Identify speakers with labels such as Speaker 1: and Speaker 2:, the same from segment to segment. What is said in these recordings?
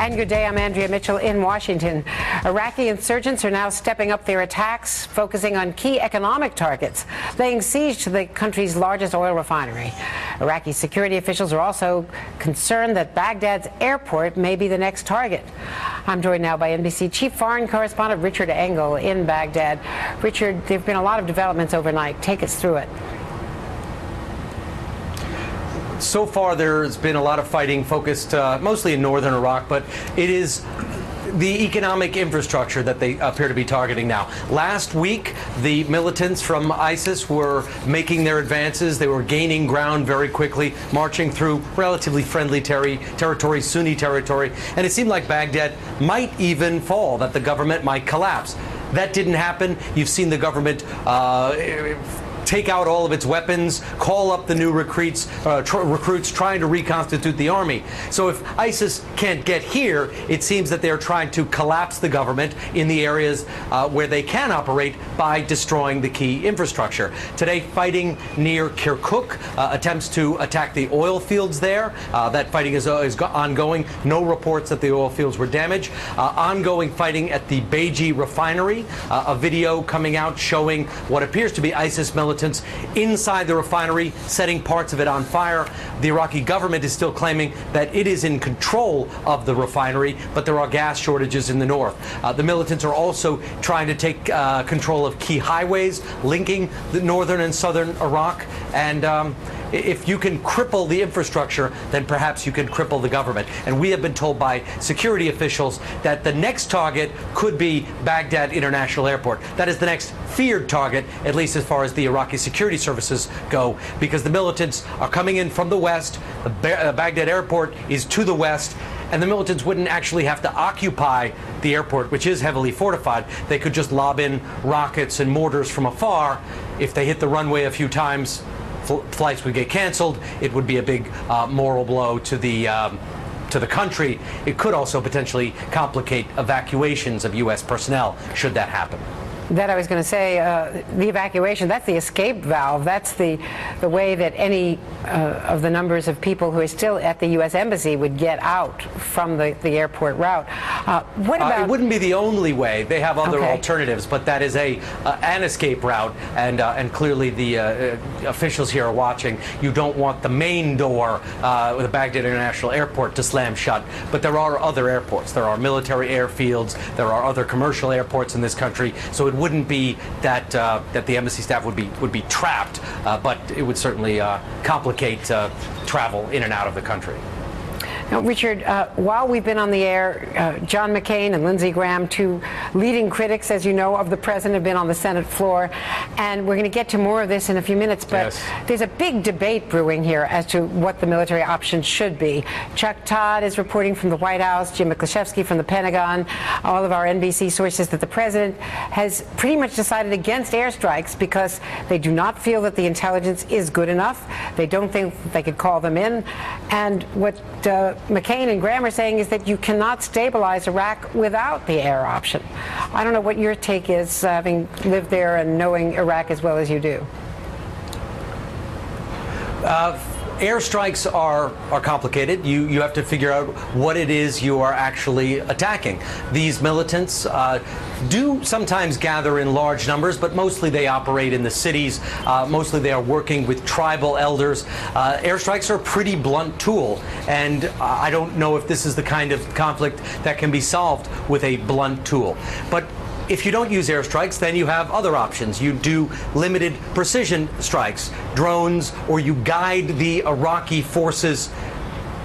Speaker 1: And good day, I'm Andrea Mitchell in Washington. Iraqi insurgents are now stepping up their attacks, focusing on key economic targets, laying siege to the country's largest oil refinery. Iraqi security officials are also concerned that Baghdad's airport may be the next target. I'm joined now by NBC Chief Foreign Correspondent Richard Engel in Baghdad. Richard, there have been a lot of developments overnight. Take us through it.
Speaker 2: So far, there's been a lot of fighting focused mostly in northern Iraq, but it is the economic infrastructure that they appear to be targeting now. Last week, the militants from ISIS were making their advances. They were gaining ground very quickly, marching through relatively friendly territory, Sunni territory, and it seemed like Baghdad might even fall, that the government might collapse. That didn't happen. You've seen the government take out all of its weapons, call up the new recruits trying to reconstitute the army. So if ISIS can't get here, it seems that they're trying to collapse the government in the areas where they can operate by destroying the key infrastructure. Today, fighting near Kirkuk, attempts to attack the oil fields there. That fighting is ongoing. No reports that the oil fields were damaged. Ongoing fighting at the Beji refinery. A video coming out showing what appears to be ISIS militants inside the refinery, setting parts of it on fire. The Iraqi government is still claiming that it is in control of the refinery, but there are gas shortages in the north. The militants are also trying to take control of key highways linking the northern and southern Iraq. And if you can cripple the infrastructure, then perhaps you can cripple the government. And we have been told by security officials that the next target could be Baghdad International Airport. That is the next feared target, at least as far as the Iraqi security services go, because the militants are coming in from the west. The Baghdad Airport is to the west, and the militants wouldn't actually have to occupy the airport, which is heavily fortified. They could just lob in rockets and mortars from afar. If they hit the runway a few times, flights would get canceled. It would be a big moral blow to the country. It could also potentially complicate evacuations of U.S. personnel should that happen.
Speaker 1: That I was going to say, the evacuation, that's the escape valve. That's the way that any of the numbers of people who are still at the U.S. Embassy would get out from the airport route. What about...
Speaker 2: It wouldn't be the only way. They have other alternatives, but that is an escape route, and clearly the officials here are watching. You don't want the main door with the Baghdad International Airport to slam shut, but there are other airports. There are military airfields. There are other commercial airports in this country, so it wouldn't be that that the embassy staff would be trapped, but it would certainly complicate travel in and out of the country.
Speaker 1: Now, Richard, while we've been on the air, John McCain and Lindsey Graham, two leading critics, as you know, of the president, have been on the Senate floor. And we're going to get to more of this in a few minutes. But yes, there's a big debate brewing here as to what the military option should be. Chuck Todd is reporting from the White House, Jim McLeshevsky from the Pentagon, all of our NBC sources, that the president has pretty much decided against airstrikes because they do not feel that the intelligence is good enough. They don't think they could call them in. And what McCain and Graham are saying is that you cannot stabilize Iraq without the air option. I don't know what your take is, having lived there and knowing Iraq as well as you do.
Speaker 2: Airstrikes are complicated. You have to figure out what it is you are actually attacking. These militants do sometimes gather in large numbers, but mostly they operate in the cities. Mostly they are working with tribal elders. Airstrikes are a pretty blunt tool, and I don't know if this is the kind of conflict that can be solved with a blunt tool. But if you don't use airstrikes, then you have other options. You do limited precision strikes, drones, or you guide the Iraqi forces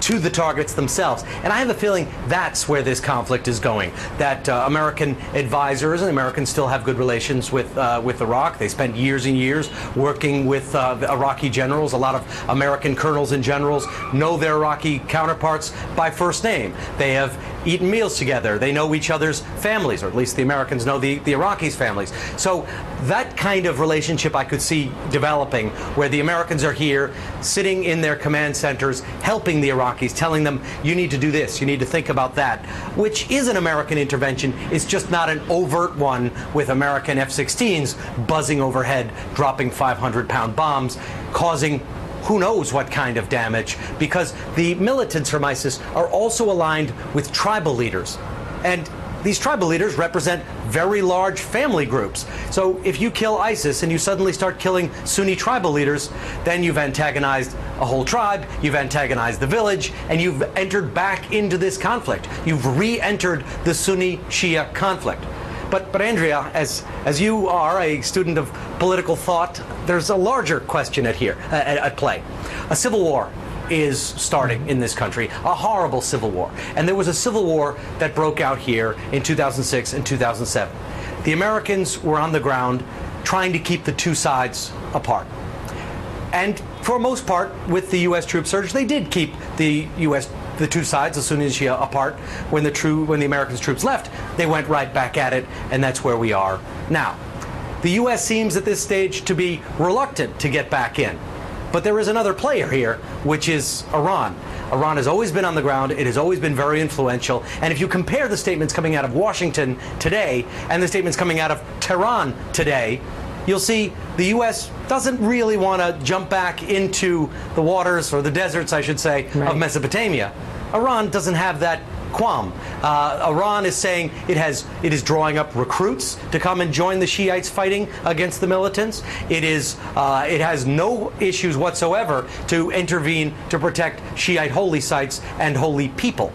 Speaker 2: to the targets themselves. And I have a feeling that's where this conflict is going, that American advisors, and Americans still have good relations with Iraq. They spent years and years working with the Iraqi generals. A lot of American colonels and generals know their Iraqi counterparts by first name. They have eaten meals together. They know each other's families, or at least the Americans know the Iraqis' families. So that kind of relationship I could see developing, where the Americans are here, sitting in their command centers, helping the Iraqis, telling them, you need to do this, you need to think about that, which is an American intervention. It's just not an overt one with American F-16s buzzing overhead, dropping 500-pound bombs, causing who knows what kind of damage, because the militants from ISIS are also aligned with tribal leaders. And these tribal leaders represent very large family groups. So if you kill ISIS and you suddenly start killing Sunni tribal leaders, then you've antagonized a whole tribe, you've antagonized the village, and you've entered back into this conflict. You've re-entered the Sunni-Shia conflict. But Andrea, as you are a student of political thought, there's a larger question at play. A civil war is starting in this country, a horrible civil war. And there was a civil war that broke out here in 2006 and 2007. The Americans were on the ground trying to keep the two sides apart. And for most part, with the U.S. troop surge, they did keep the two sides, the Sunni and Shia, apart. When the Americans' troops left, they went right back at it, and that's where we are now. The U.S. seems at this stage to be reluctant to get back in. But there is another player here, which is Iran. Iran has always been on the ground. It has always been very influential. And if you compare the statements coming out of Washington today and the statements coming out of Tehran today, you'll see the U.S. doesn't really want to jump back into the waters, or the deserts, I should say, of Mesopotamia. Iran doesn't have that qualm. Iran is saying it is drawing up recruits to come and join the Shiites fighting against the militants. It has no issues whatsoever to intervene to protect Shiite holy sites and holy people.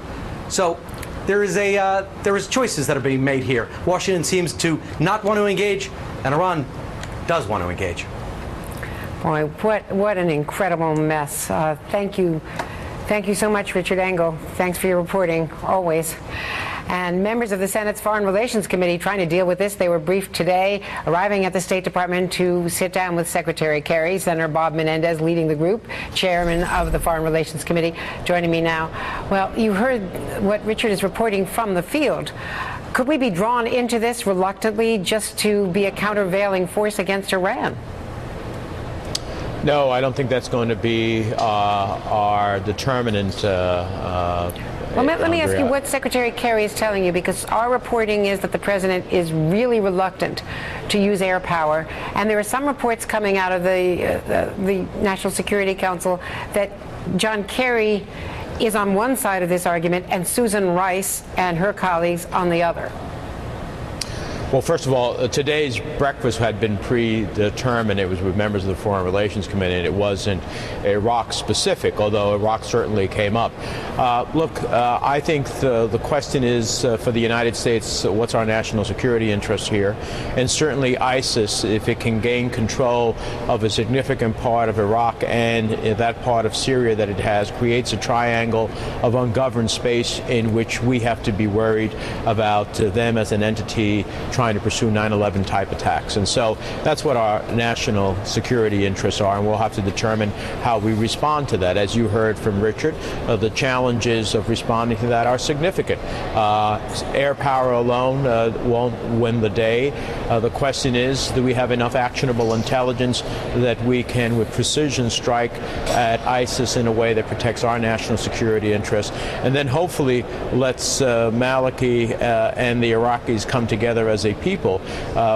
Speaker 2: So there is choices that are being made here. Washington seems to not want to engage, and Iran does want to engage.
Speaker 1: Boy, what an incredible mess. Thank you. Thank you so much, Richard Engel. Thanks for your reporting, always. And members of the Senate's Foreign Relations Committee trying to deal with this. They were briefed today, arriving at the State Department to sit down with Secretary Kerry. Senator Bob Menendez leading the group, chairman of the Foreign Relations Committee, joining me now. Well, you heard what Richard is reporting from the field. Could we be drawn into this reluctantly just to be a countervailing force against Iran?
Speaker 3: No, I don't think that's going to be our determinant.
Speaker 1: Well, let me ask you what Secretary Kerry is telling you, because our reporting is that the president is really reluctant to use air power, and there are some reports coming out of the National Security Council that John Kerry is on one side of this argument and Susan Rice and her colleagues on the other.
Speaker 3: Well, first of all, today's breakfast had been predetermined. It was with members of the Foreign Relations Committee, and it wasn't Iraq-specific, although Iraq certainly came up. Look, I think the question is, for the United States, what's our national security interest here? And certainly ISIS, if it can gain control of a significant part of Iraq and that part of Syria that it has, creates a triangle of ungoverned space in which we have to be worried about them as an entity trying to pursue 9/11 type attacks. And so that's what our national security interests are, and we'll have to determine how we respond to that. As you heard from Richard, the challenges of responding to that are significant. Air power alone won't win the day. The question is, do we have enough actionable intelligence that we can, with precision, strike at ISIS in a way that protects our national security interests? And then hopefully let's Maliki and the Iraqis come together as a people,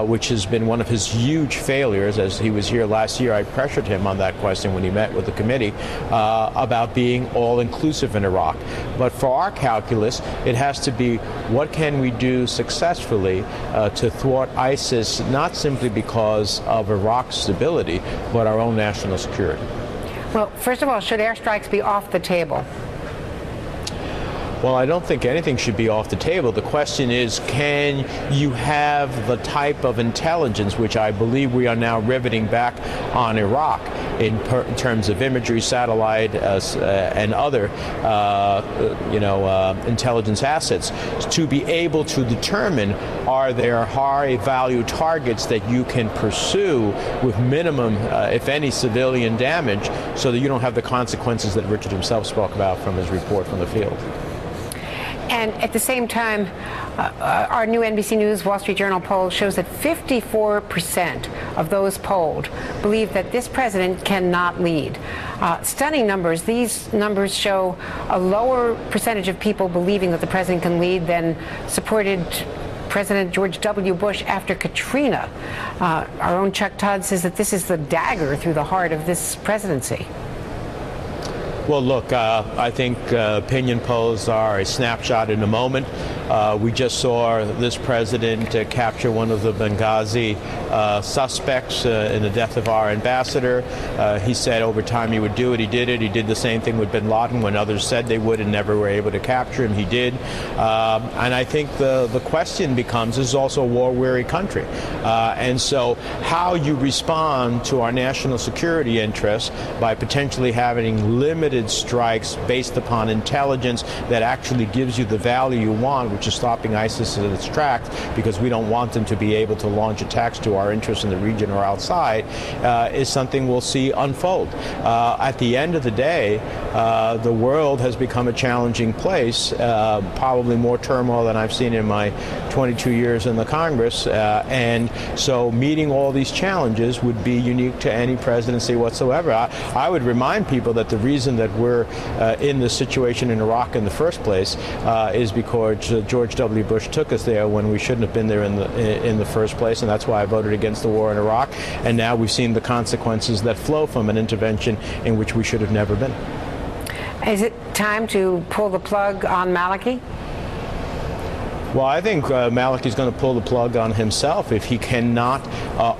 Speaker 3: which has been one of his huge failures. As he was here last year, I pressured him on that question when he met with the committee about being all-inclusive in Iraq. But for our calculus, it has to be, what can we do successfully to thwart ISIS, not simply because of Iraq's stability, but our own national security?
Speaker 1: Well, first of all, should airstrikes be off the table?
Speaker 3: Well, I don't think anything should be off the table. The question is, can you have the type of intelligence which I believe we are now riveting back on Iraq in terms of imagery, satellite, and other intelligence assets, to be able to determine, are there high-value targets that you can pursue with minimum, if any, civilian damage, so that you don't have the consequences that Richard himself spoke about from his report from the field.
Speaker 1: And at the same time, our new NBC News Wall Street Journal poll shows that 54% of those polled believe that this president cannot lead. Stunning numbers. These numbers show a lower percentage of people believing that the president can lead than supported President George W. Bush after Katrina. Our own Chuck Todd says that this is the dagger through the heart of this presidency.
Speaker 3: Well, look, I think opinion polls are a snapshot in a moment. We just saw this president capture one of the Benghazi suspects in the death of our ambassador. He said over time he would do it. He did it. He did the same thing with bin Laden when others said they would and never were able to capture him. He did. And I think the question becomes, this is also a war-weary country. And so how you respond to our national security interests by potentially having limited strikes based upon intelligence that actually gives you the value you want, which is stopping ISIS in its tracks, because we don't want them to be able to launch attacks to our interests in the region or outside, is something we'll see unfold. At the end of the day, the world has become a challenging place, probably more turmoil than I've seen in my 22 years in the Congress, and so meeting all these challenges would be unique to any presidency whatsoever. I would remind people that the reason that we're in this situation in Iraq in the first place is because George W. Bush took us there when we shouldn't have been there in the first place, and that's why I voted against the war in Iraq. And now we've seen the consequences that flow from an intervention in which we should have never been.
Speaker 1: Is it time to pull the plug on Maliki?
Speaker 3: Well, I think Maliki's going to pull the plug on himself if he cannot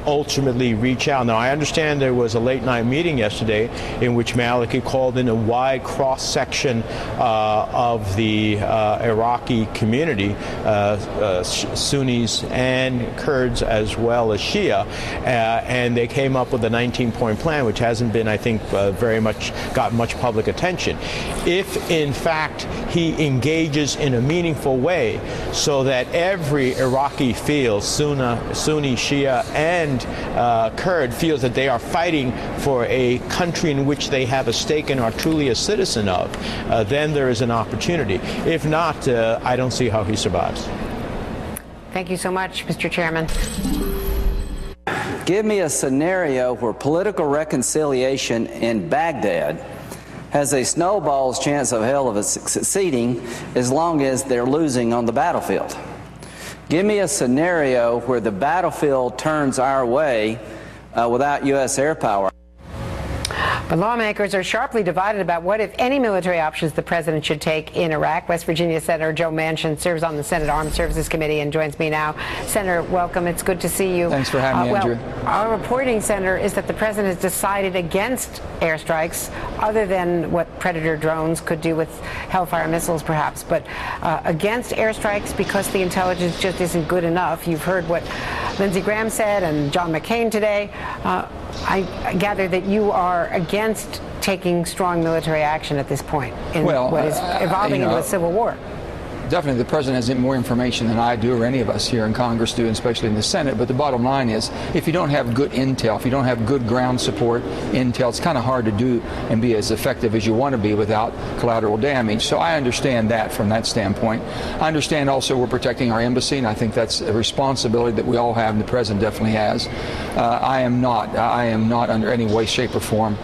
Speaker 3: ultimately reach out. Now, I understand there was a late-night meeting yesterday in which Maliki called in a wide cross-section of the Iraqi community, Sunnis and Kurds as well as Shia, and they came up with a 19-point plan, which hasn't been, I think, very much got much public attention. If, in fact, he engages in a meaningful way, so that every Iraqi feels, Sunni, Shia, and Kurd feels that they are fighting for a country in which they have a stake and are truly a citizen of, then there is an opportunity. If not, I don't see how he survives.
Speaker 1: Thank you so much, Mr. Chairman.
Speaker 4: Give me a scenario where political reconciliation in Baghdad has a snowball's chance of hell of succeeding as long as they're losing on the battlefield. Give me a scenario where the battlefield turns our way without U.S. air power.
Speaker 1: But lawmakers are sharply divided about what, if any, military options the president should take in Iraq. West Virginia Senator Joe Manchin serves on the Senate Armed Services Committee and joins me now. Senator, welcome. It's good to see you.
Speaker 5: Thanks for having me, Andrew.
Speaker 1: Our reporting, Senator, is that the president has decided against airstrikes, other than what Predator drones could do with Hellfire missiles, perhaps, but against airstrikes because the intelligence just isn't good enough. You've heard what Lindsey Graham said and John McCain today. I gather that you are against taking strong military action at this point in what is evolving into a civil war.
Speaker 5: Definitely, the president has more information than I do or any of us here in Congress do, especially in the Senate. But the bottom line is, if you don't have good intel, if you don't have good ground support intel, it's kind of hard to do and be as effective as you want to be without collateral damage. So I understand that from that standpoint. I understand also we're protecting our embassy, and I think that's a responsibility that we all have, and the president definitely has. I am not under any way, shape, or form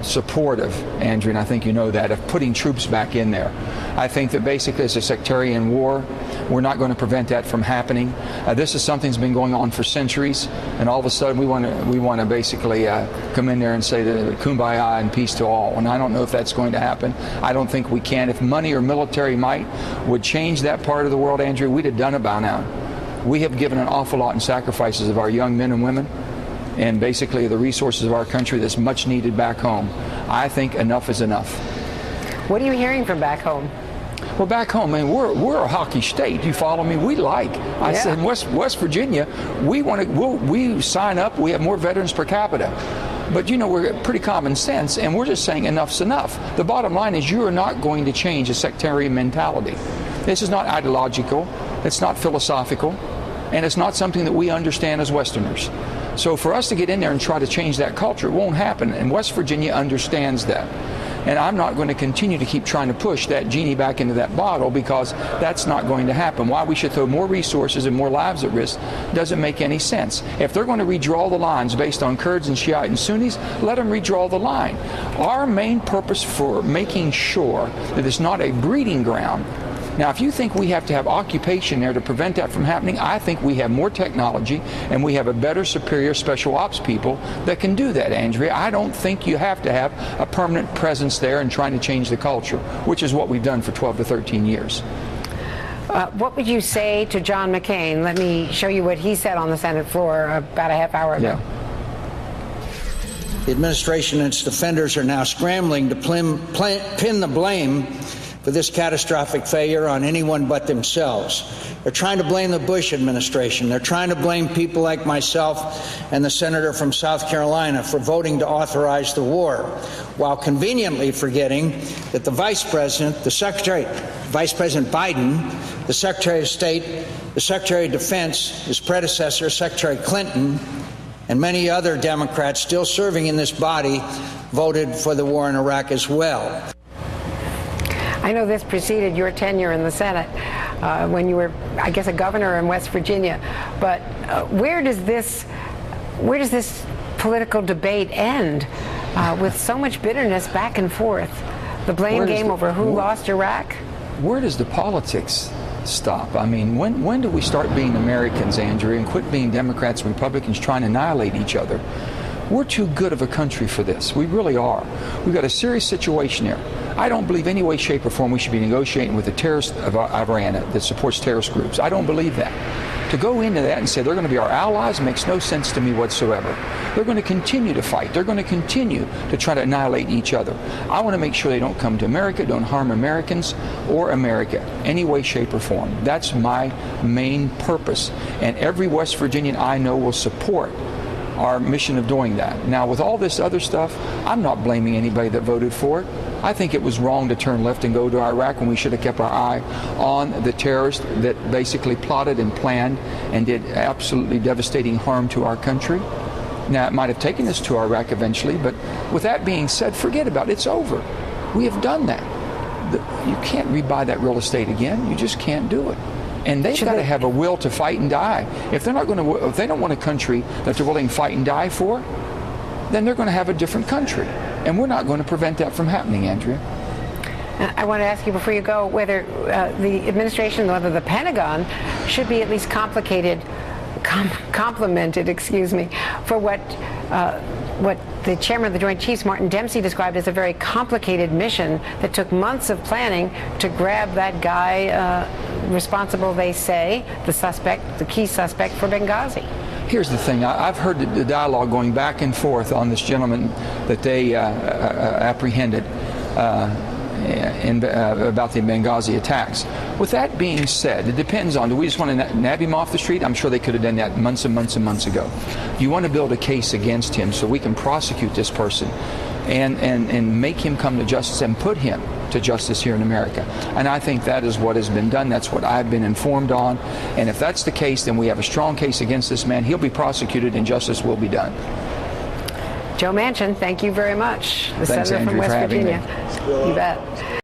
Speaker 5: supportive, Andrew, and I think you know that, of putting troops back in there. I think that basically it's a sectarian war. We're not going to prevent that from happening. This is something that's been going on for centuries, and all of a sudden we want to basically come in there and say that kumbaya and peace to all. And I don't know if that's going to happen. I don't think we can. If money or military might would change that part of the world, Andrew, we'd have done it by now. We have given an awful lot in sacrifices of our young men and women, and basically the resources of our country that's much needed back home. I think enough is enough.
Speaker 1: What are you hearing from back home?
Speaker 5: Well, back home, I mean, we're a hockey state. You follow me? We like. I said, West Virginia, we sign up. We have more veterans per capita. But, you know, we're pretty common sense, and we're just saying enough's enough. The bottom line is you are not going to change a sectarian mentality. This is not ideological. It's not philosophical. And it's not something that we understand as Westerners. So for us to get in there and try to change that culture, it won't happen. And West Virginia understands that. And I'm not going to continue to keep trying to push that genie back into that bottle, because that's not going to happen. Why we should throw more resources and more lives at risk doesn't make any sense. If they're going to redraw the lines based on Kurds and Shiite and Sunnis, let them redraw the line. Our main purpose for making sure that it's not a breeding ground Now, if you think we have to have occupation there to prevent that from happening, I think we have more technology and we have a better, superior special ops people that can do that, Andrea. I don't think you have to have a permanent presence there and trying to change the culture, which is what we've done for 12 to 13 years.
Speaker 1: What would you say to John McCain? Let me show you what he said on the Senate floor about a half hour ago.
Speaker 5: Yeah.
Speaker 6: The administration and its defenders are now scrambling to pin the blame for this catastrophic failure on anyone but themselves. They're trying to blame the Bush administration. They're trying to blame people like myself and the senator from South Carolina for voting to authorize the war, while conveniently forgetting that the Vice President Biden, the Secretary of State, the Secretary of Defense, his predecessor, Secretary Clinton, and many other Democrats still serving in this body voted for the war in Iraq as well.
Speaker 1: I know this preceded your tenure in the Senate when you were, I guess, a governor in West Virginia. But where does this political debate end with so much bitterness back and forth? The blame game over who lost Iraq?
Speaker 5: Where does the politics stop? I mean, when do we start being Americans, Andrea, and quit being Democrats and Republicans trying to annihilate each other? We're too good of a country for this. We really are. We've got a serious situation here. I don't believe any way, shape, or form we should be negotiating with the terrorists of Iran that supports terrorist groups. I don't believe that. To go into that and say they're going to be our allies makes no sense to me whatsoever. They're going to continue to fight. They're going to continue to try to annihilate each other. I want to make sure they don't come to America, don't harm Americans or America, any way, shape, or form. That's my main purpose. And every West Virginian I know will support our mission of doing that. Now, with all this other stuff, I'm not blaming anybody that voted for it. I think it was wrong to turn left and go to Iraq when we should have kept our eye on the terrorists that basically plotted and planned and did absolutely devastating harm to our country. Now, it might have taken us to Iraq eventually, but with that being said, forget about it. It's over. We have done that. You can't rebuy that real estate again. You just can't do it. And they've got to have a will to fight and die. If they're not going to, if they don't want a country that they're willing to fight and die for, then they're going to have a different country. And we're not going to prevent that from happening, Andrea.
Speaker 1: I want to ask you before you go whether the administration, whether the Pentagon should be at least complimented, for what the chairman of the Joint Chiefs, Martin Dempsey, described as a very complicated mission that took months of planning to grab that guy responsible, they say, the key suspect for Benghazi.
Speaker 5: Here's the thing. I've heard the dialogue going back and forth on this gentleman that they apprehended about the Benghazi attacks. With that being said, it depends on, do we just want to nab him off the street? I'm sure they could have done that months and months and months ago. You want to build a case against him so we can prosecute this person and make him come to justice and put him to justice here in America. And I think that is what has been done. That's what I've been informed on. And if that's the case, then we have a strong case against this man. He'll be prosecuted and justice will be done.
Speaker 1: Joe Manchin, thank you very much. The
Speaker 5: Thanks,
Speaker 1: senator from
Speaker 5: Andrew,
Speaker 1: West
Speaker 5: for having
Speaker 1: Virginia.
Speaker 5: me.
Speaker 1: You bet.